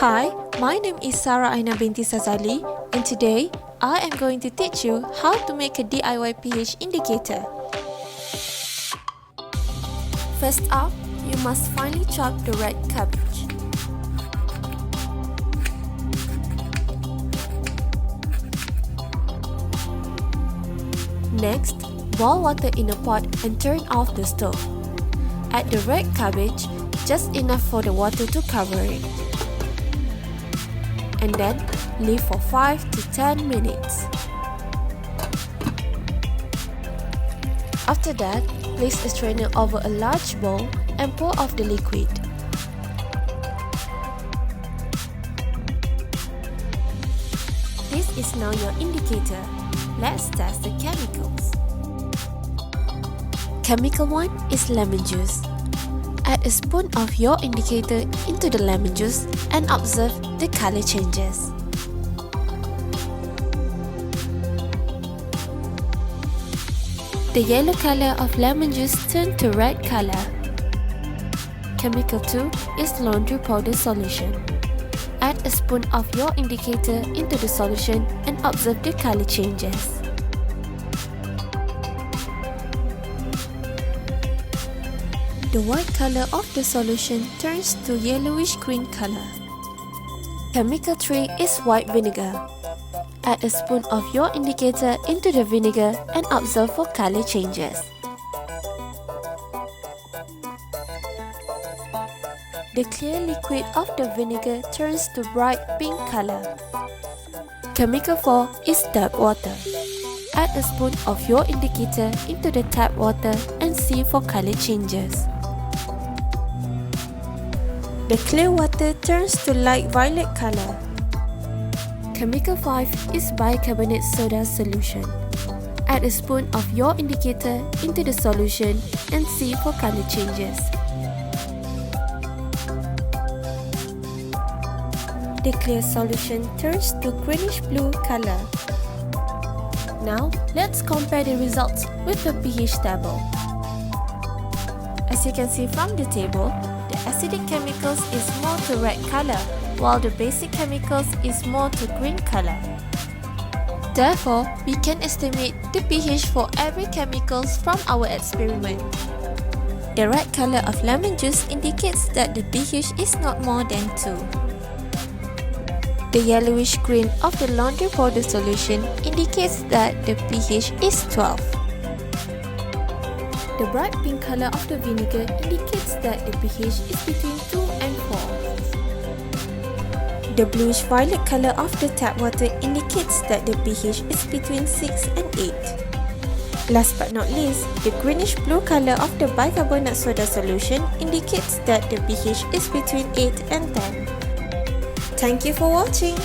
Hi, my name is Sarah Aina binti Sazali, and today I am going to teach you how to make a DIY pH indicator. First up, you must finely chop the red cabbage. Next, boil water in a pot and turn off the stove. Add the red cabbage, just enough for the water to cover it. And then leave for 5 to 10 minutes. After that, place a strainer over a large bowl and pour off the liquid. This is now your indicator. Let's test the chemicals. Chemical 1 is lemon juice. Add a spoon of your indicator into the lemon juice and observe the color changes. The yellow color of lemon juice turned to red color. Chemical 2 is laundry powder solution. Add a spoon of your indicator into the solution and observe the color changes. The white color of the solution turns to yellowish green color. Chemical 3 is white vinegar. Add a spoon of your indicator into the vinegar and observe for color changes. The clear liquid of the vinegar turns to bright pink color. Chemical 4 is tap water. Add a spoon of your indicator into the tap water and see for color changes. The clear water turns to light violet color. Chemical 5 is bicarbonate soda solution. Add a spoon of your indicator into the solution and see for color changes. The clear solution turns to greenish blue color. Now, let's compare the results with the pH table. As you can see from the table, the acidic chemicals is more to red color, while the basic chemicals is more to green color. Therefore, we can estimate the pH for every chemicals from our experiment. The red color of lemon juice indicates that the pH is not more than 2. The yellowish green of the laundry powder solution indicates that the pH is 12. The bright pink color of the vinegar indicates that the pH is between 2 and 4. The bluish violet color of the tap water indicates that the pH is between 6 and 8. Last but not least, the greenish blue color of the bicarbonate soda solution indicates that the pH is between 8 and 10. Thank you for watching.